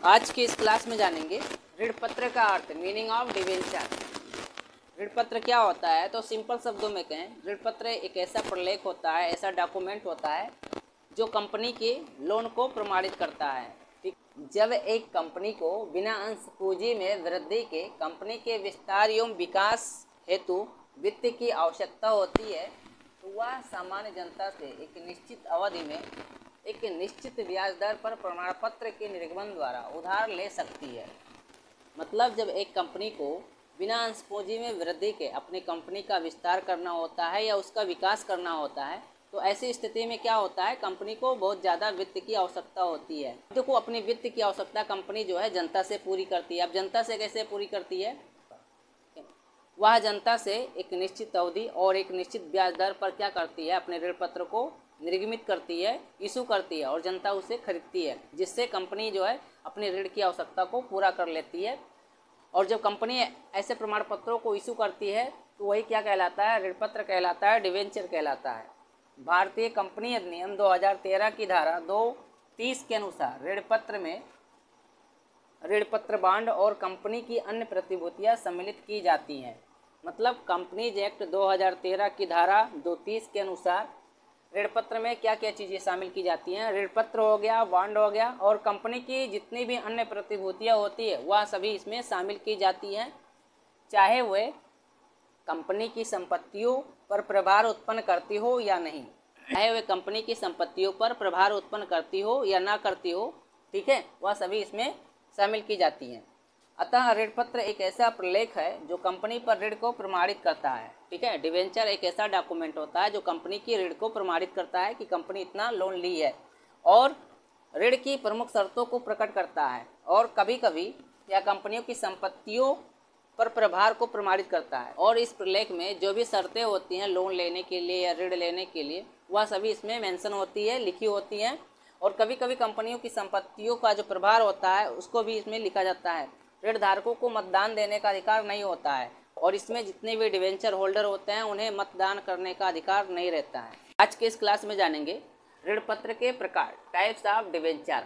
आज की इस क्लास में जानेंगे ऋण पत्र का अर्थ, मीनिंग ऑफ डिवेंचर। ऋण पत्र क्या होता है? तो सिंपल शब्दों में कहें, ऋण पत्र एक ऐसा प्रलेख होता है, ऐसा डॉक्यूमेंट होता है जो कंपनी के लोन को प्रमाणित करता है। ठीक, जब एक कंपनी को बिना अंश पूंजी में वृद्धि के कंपनी के विस्तार एवं विकास हेतु वित्त की आवश्यकता होती है, तो वह सामान्य जनता से एक निश्चित अवधि में एक निश्चित ब्याज दर पर प्रमाण पत्र के निर्गमन द्वारा उधार ले सकती है। मतलब जब एक कंपनी को बिना अंश पूंजी में वृद्धि के अपनी कंपनी का विस्तार करना होता है या उसका विकास करना होता है, तो ऐसी स्थिति में क्या होता है, कंपनी को बहुत ज़्यादा वित्त की आवश्यकता होती है। देखो, अपनी वित्त की आवश्यकता कंपनी जो है जनता से पूरी करती है। अब जनता से कैसे पूरी करती है? वह जनता से एक निश्चित अवधि और एक निश्चित ब्याज दर पर क्या करती है, अपने ऋण पत्र को निर्गमित करती है, इशू करती है और जनता उसे खरीदती है, जिससे कंपनी जो है अपने ऋण की आवश्यकता को पूरा कर लेती है। और जब कंपनी ऐसे प्रमाण पत्रों को इशू करती है तो वही क्या कहलाता है? ऋण पत्र कहलाता है, डिवेंचर कहलाता है। भारतीय कंपनी अधिनियम 2013 की धारा 230 के अनुसार ऋण पत्र में ऋण पत्र, बांड और कंपनी की अन्य प्रतिभूतियां सम्मिलित की जाती हैं। मतलब कंपनीज एक्ट 2013 की धारा 230 के अनुसार ऋण पत्र में क्या क्या चीज़ें शामिल की जाती हैं? ऋण पत्र हो गया, बॉन्ड हो गया और कंपनी की जितनी भी अन्य प्रतिभूतियां होती है वह सभी इसमें शामिल की जाती हैं, चाहे वे कंपनी की संपत्तियों पर प्रभार उत्पन्न करती हो या नहीं, चाहे वे कंपनी की संपत्तियों पर प्रभार उत्पन्न करती हो या ना करती हो, ठीक है, वह सभी इसमें शामिल की जाती हैं। अतः ऋण पत्र एक ऐसा प्रलेख है जो कंपनी पर ऋण को प्रमाणित करता है। ठीक है, डिवेंचर एक ऐसा डॉक्यूमेंट होता है जो कंपनी की ऋण को प्रमाणित करता है कि कंपनी इतना लोन ली है और ऋण की प्रमुख शर्तों को प्रकट करता है, और कभी कभी यह कंपनियों की संपत्तियों पर प्रभार को प्रमाणित करता है। और इस प्रलेख में जो भी शर्तें होती हैं लोन लेने के लिए या ऋण लेने के लिए, वह सभी इसमें मेंशन होती है, लिखी होती हैं। और कभी कभी कंपनियों की संपत्तियों का जो प्रभार होता है उसको भी इसमें लिखा जाता है। ऋण धारकों को मतदान देने का अधिकार नहीं होता है और इसमें जितने भी डिवेंचर होल्डर होते हैं उन्हें मतदान करने का अधिकार नहीं रहता है। आज के इस क्लास में जानेंगे ऋण पत्र के प्रकार, टाइप्स ऑफ डिवेंचर।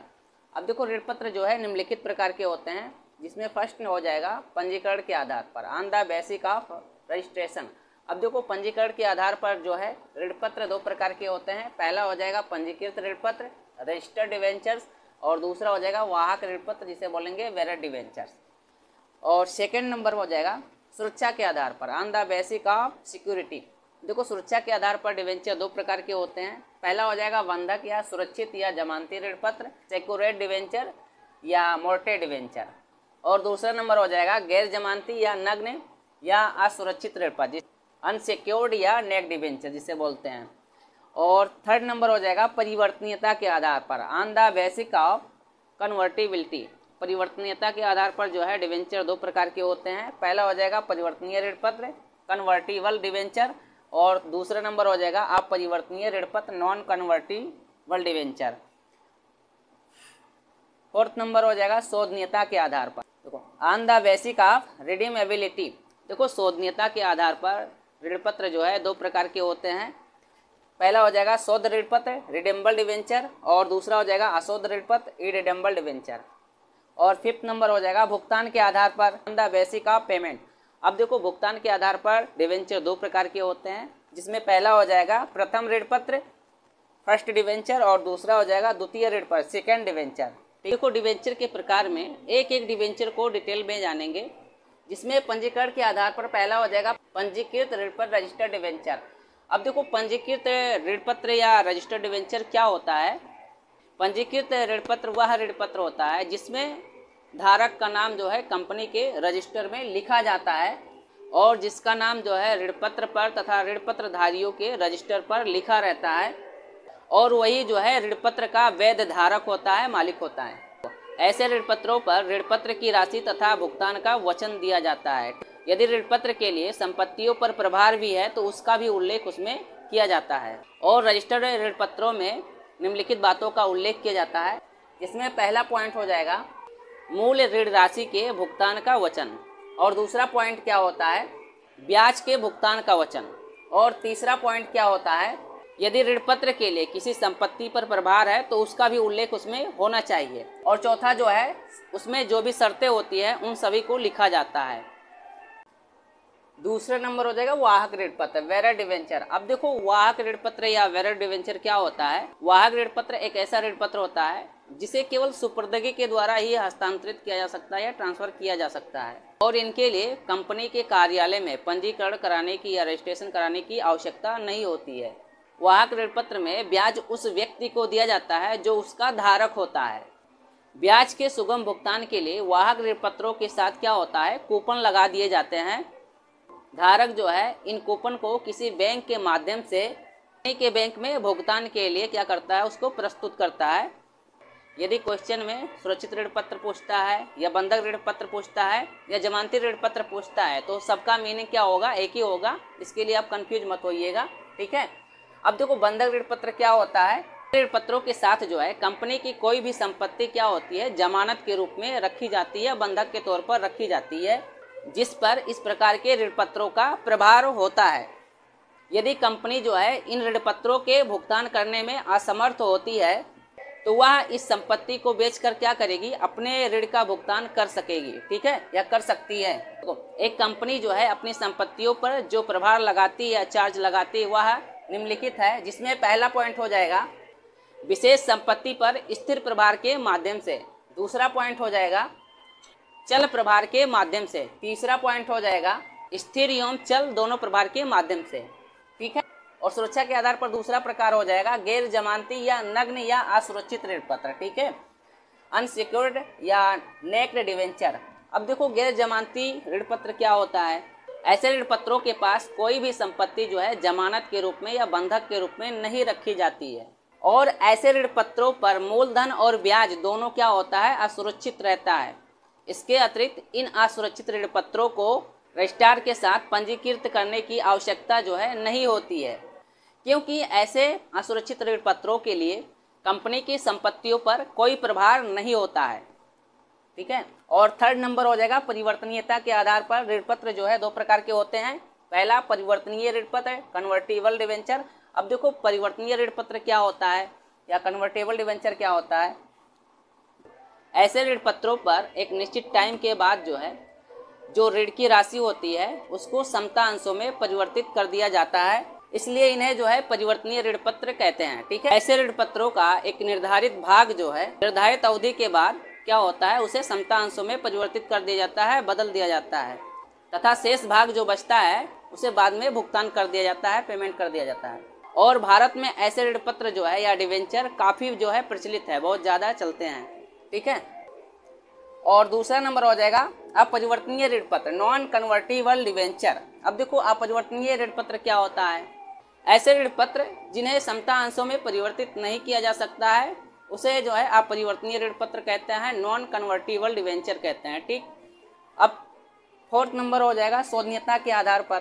अब देखो, ऋण पत्र जो है निम्नलिखित प्रकार के होते हैं, जिसमें फर्स्ट हो जाएगा पंजीकरण के आधार पर, on the basis of registration. अब देखो, पंजीकरण के आधार पर जो है ऋण पत्र दो प्रकार के होते हैं। पहला हो जाएगा पंजीकृत ऋण पत्र, रजिस्टर्ड डिवेंचर्स, और दूसरा हो जाएगा वाहक ऋण पत्र, जिसे बोलेंगे वैलिड डिवेंचर्स। और सेकंड नंबर हो जाएगा सुरक्षा के आधार पर, on the basis of security. देखो, सुरक्षा के आधार पर डिवेंचर दो प्रकार के होते हैं। पहला हो जाएगा बंधक या सुरक्षित या जमानती ऋण पत्र, सिक्योर्ड डिवेंचर या मोर्टे डिवेंचर। और दूसरा नंबर हो जाएगा गैर जमानती या नग्न या असुरक्षित ऋण पत्र, अनसिक्योर्ड या नेक डिवेंचर जिसे बोलते हैं। और थर्ड नंबर हो जाएगा परिवर्तनीयता के आधार पर, on the basis of convertibility. परिवर्तनीयता के आधार पर जो है डिवेंचर दो प्रकार के होते हैं। पहला हो जाएगा परिवर्तनीय ऋण पत्र, कन्वर्टिबल डिवेंचर, और दूसरा नंबर हो जाएगा अपरिवर्तनीय ऋण पत्र, non convertible debenture. Fourth number हो जाएगा शोधनीयता के आधार पर। देखो, ऑन द बेसिस ऑफ रिडीमेबिलिटी। देखो, शोधनीयता के आधार पर ऋण पत्र जो है दो प्रकार के होते हैं। पहला हो जाएगा शोध ऋण पत्र, रिडेम्बल डिवेंचर, और दूसरा हो जाएगा अशोध ऋण पत्र, इरिडेम्बल डिवेंचर। और फिफ्थ नंबर हो जाएगा भुगतान के आधार पर, on the basis of payment. अब देखो, भुगतान के आधार पर डिवेंचर दो प्रकार के होते हैं, जिसमें पहला हो जाएगा प्रथम ऋण पत्र, फर्स्ट डिवेंचर, और दूसरा हो जाएगा द्वितीय ऋण पत्र, सेकेंड डिवेंचर। देखो, डिवेंचर के प्रकार में एक एक डिवेंचर को डिटेल में जानेंगे, जिसमें पंजीकरण के आधार पर पहला हो जाएगा पंजीकृत ऋण पत्र, रजिस्टर्ड डिवेंचर। अब देखो, पंजीकृत ऋण पत्र या रजिस्टर्ड डिवेंचर क्या होता है? पंजीकृत ऋण पत्र वह ऋण पत्र होता है जिसमें धारक का नाम जो है कंपनी के रजिस्टर में लिखा जाता है और जिसका नाम जो है ऋण पत्र पर तथा ऋण पत्र धारियों के रजिस्टर पर लिखा रहता है, और वही जो है ऋण पत्र का वैध धारक होता है, मालिक होता है। ऐसे ऋण पत्रों पर ऋण पत्र की राशि तथा भुगतान का वचन दिया जाता है। यदि ऋण पत्र के लिए संपत्तियों पर प्रभार भी है तो उसका भी उल्लेख उसमें किया जाता है। और रजिस्टर्ड ऋण पत्रों में निम्नलिखित बातों का उल्लेख किया जाता है, जिसमें पहला पॉइंट हो जाएगा मूल ऋण राशि के भुगतान का वचन, और दूसरा पॉइंट क्या होता है, ब्याज के भुगतान का वचन, और तीसरा पॉइंट क्या होता है, यदि ऋण पत्र के लिए किसी संपत्ति पर प्रभार है तो उसका भी उल्लेख उसमें होना चाहिए। और चौथा जो है उसमें जो भी शर्तें होती है उन सभी को लिखा जाता है। दूसरा नंबर हो जाएगा वाहक ऋण पत्र, वेरर डिवेंचर। अब देखो वाहक ऋण पत्र या वेरर डिवेंचर क्या होता है। वाहक ऋण पत्र एक ऐसा ऋण पत्र होता है जिसे केवल सुपुर्दगी के द्वारा ही हस्तांतरित किया जा सकता है या ट्रांसफर किया जा सकता है, और इनके लिए कंपनी के कार्यालय में पंजीकरण कराने की या रजिस्ट्रेशन कराने की आवश्यकता नहीं होती है। वाहक ऋण पत्र में ब्याज उस व्यक्ति को दिया जाता है जो उसका धारक होता है। ब्याज के सुगम भुगतान के लिए वाहक ऋण पत्रों के साथ क्या होता है, कूपन लगा दिए जाते हैं। धारक जो है इन कूपन को किसी बैंक के माध्यम से के बैंक में भुगतान के लिए क्या करता है, उसको प्रस्तुत करता है। यदि क्वेश्चन में सुरक्षित ऋण पत्र पूछता है या बंधक ऋण पत्र पूछता है या जमानती ऋण पत्र पूछता है तो सबका मीनिंग क्या होगा, एक ही होगा। इसके लिए आप कंफ्यूज मत होइएगा, ठीक है। अब देखो बंधक ऋण पत्र क्या होता है। ऋण पत्रों के साथ जो है कंपनी की कोई भी संपत्ति क्या होती है, जमानत के रूप में रखी जाती है, बंधक के तौर पर रखी जाती है, जिस पर इस प्रकार के ऋण पत्रों का प्रभार होता है। यदि कंपनी जो है इन ऋण पत्रों के भुगतान करने में असमर्थ होती है तो वह इस संपत्ति को बेचकर क्या करेगी, अपने ऋण का भुगतान कर सकेगी, ठीक है, या कर सकती है। तो एक कंपनी जो है अपनी संपत्तियों पर जो प्रभार लगाती है, चार्ज लगाती है, वह निम्नलिखित है, जिसमें पहला पॉइंट हो जाएगा विशेष संपत्ति पर स्थिर प्रभार के माध्यम से। दूसरा पॉइंट हो जाएगा चल प्रभार के माध्यम से। तीसरा पॉइंट हो जाएगा स्थिर एवं चल दोनों प्रभार के माध्यम से, ठीक है। और सुरक्षा के आधार पर दूसरा प्रकार हो जाएगा गैर जमानती या नग्न या असुरक्षित ऋण पत्र, ठीक है, अनसिक्योर्ड या नेक्ड डिवेंचर। अब देखो गैर जमानती ऋण पत्र क्या होता है। ऐसे ऋण पत्रों के पास कोई भी संपत्ति जो है जमानत के रूप में या बंधक के रूप में नहीं रखी जाती है, और ऐसे ऋण पत्रों पर मूलधन और ब्याज दोनों क्या होता है, असुरक्षित रहता है। इसके अतिरिक्त इन असुरक्षित ऋण पत्रों को रजिस्ट्रार के साथ पंजीकृत करने की आवश्यकता जो है नहीं होती है, क्योंकि ऐसे असुरक्षित ऋण पत्रों के लिए कंपनी की संपत्तियों पर कोई प्रभार नहीं होता है, ठीक है। और थर्ड नंबर हो जाएगा परिवर्तनीयता के आधार पर ऋण पत्र जो है दो प्रकार के होते हैं। पहला परिवर्तनीय ऋण पत्र, कन्वर्टिबल डिवेंचर। अब देखो परिवर्तनीय ऋण पत्र क्या होता है या कन्वर्टेबल डिवेंचर क्या होता है। ऐसे ऋण पत्रों पर एक निश्चित टाइम के बाद जो है जो ऋण की राशि होती है उसको समता अंशों में परिवर्तित कर दिया जाता है, इसलिए इन्हें जो है परिवर्तनीय ऋण पत्र कहते हैं, ठीक है। ऐसे ऋण पत्रों का एक निर्धारित भाग जो है निर्धारित अवधि के बाद क्या होता है, उसे समता अंशों में परिवर्तित कर दिया जाता है, बदल दिया जाता है, तथा शेष भाग जो बचता है उसे बाद में भुगतान कर दिया जाता है, पेमेंट कर दिया जाता है। और भारत में ऐसे ऋण पत्र जो है या डिवेंचर काफी जो है प्रचलित है, बहुत ज्यादा चलते हैं, ठीक है। और दूसरा नंबर हो जाएगा अपरिवर्तनीय ऋण पत्र, नॉन कन्वर्टिबल डिवेंचर। अब देखो अपरिवर्तनीय ऋण पत्र क्या होता है। ऐसे ऋण पत्र जिन्हें समता अंशों में परिवर्तित नहीं किया जा सकता है उसे जो है अपरिवर्तनीय ऋण पत्र कहते हैं, नॉन कन्वर्टिबल डिवेंचर कहते हैं, ठीक। अब फोर्थ नंबर हो जाएगा शोधनीयता के आधार पर।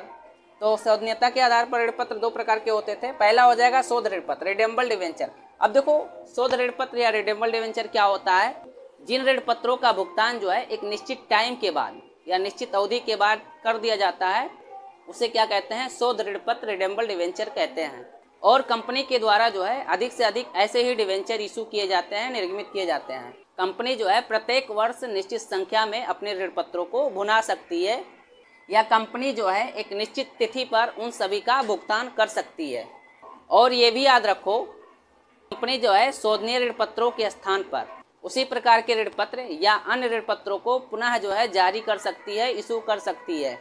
तो शोधनीयता के आधार पर ऋण पत्र दो प्रकार के होते थे। पहला हो जाएगा शोध ऋण पत्र, रिडेम्बल डिवेंचर। अब देखो शोध ऋण पत्र या रिडेम्बल डिवेंचर क्या होता है, जिन ऋण पत्रों का भुगतान जो है एक निश्चित टाइम के बाद या निश्चित अवधि के बाद कर दिया जाता है उसे क्या कहते हैं, शोध ऋण पत्र, रिडेम्बल डिवेंचर कहते हैं। और कंपनी के द्वारा जो है अधिक से अधिक ऐसे ही डिवेंचर इशू किए जाते हैं, निर्गमित किए जाते हैं। कंपनी जो है प्रत्येक वर्ष निश्चित संख्या में अपने ऋण पत्रों को भुना सकती है, या कंपनी जो है एक निश्चित तिथि पर उन सभी का भुगतान कर सकती है। और ये भी याद रखो कंपनी जो है शोधनीय ऋण पत्रों के स्थान पर उसी प्रकार के ऋण पत्र या अन्य ऋण पत्रों को पुनः जो है जारी कर सकती है, इशू कर सकती है।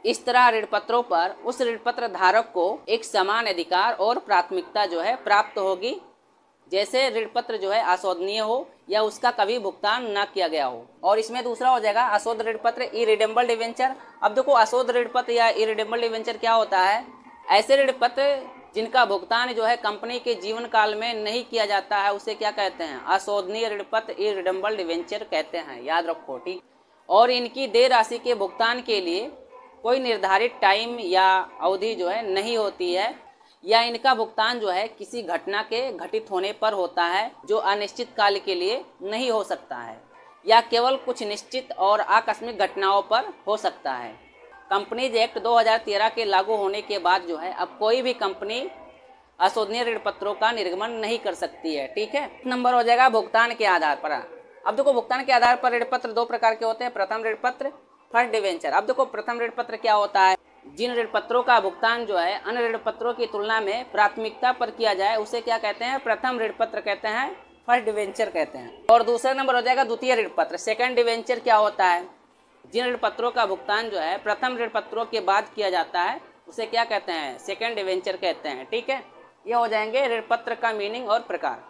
इस तरह ऋण पत्रों पर उस ऋण पत्र धारक को एक समान अधिकार और प्राथमिकता जो है प्राप्त होगी, जैसे ऋण पत्र जो है अशोधनीय हो या उसका कभी भुगतान न किया गया हो। और इसमें दूसरा हो जाएगा अशोध ऋण पत्र, इरिडेम्बल डिवेंचर। अब देखो अशोध ऋण पत्र या इरिडेम्बल डिवेंचर क्या होता है, ऐसे ऋण पत्र जिनका भुगतान जो है कंपनी के जीवन काल में नहीं किया जाता है उसे क्या कहते हैं, अशोधनीय ऋण पत्र, इरिडेम्बल डिवेंचर कहते हैं, याद रखो, ठीक। और इनकी देय राशि के भुगतान के लिए कोई निर्धारित टाइम या अवधि जो है नहीं होती है, या इनका भुगतान जो है किसी घटना के घटित होने पर होता है जो अनिश्चित काल के लिए नहीं हो सकता है, या केवल कुछ निश्चित और आकस्मिक घटनाओं पर हो सकता है। कंपनीज एक्ट 2013 के लागू होने के बाद जो है अब कोई भी कंपनी अशोधनीय ऋण पत्रों का निर्गमन नहीं कर सकती है। ठीक है, नंबर हो जाएगा भुगतान के आधार पर। अब देखो भुगतान के आधार पर ऋण पत्र दो प्रकार के होते हैं, प्रथम ऋण पत्र, फर्स्ट डिवेंचर। अब देखो प्रथम ऋण पत्र क्या होता है, जिन ऋण पत्रों का भुगतान जो है अन्य ऋण पत्रों की तुलना में प्राथमिकता पर किया जाए उसे क्या कहते हैं, प्रथम ऋण पत्र कहते हैं, फर्स्ट डिवेंचर कहते हैं। और दूसरा नंबर हो जाएगा द्वितीय ऋण पत्र, सेकंड डिवेंचर क्या होता है, जिन ऋण पत्रों का भुगतान जो है प्रथम ऋण पत्रों के बाद किया जाता है उसे क्या कहते हैं, सेकंड डिवेंचर कहते हैं। ठीक है, ये हो जाएंगे ऋण पत्र का मीनिंग और प्रकार।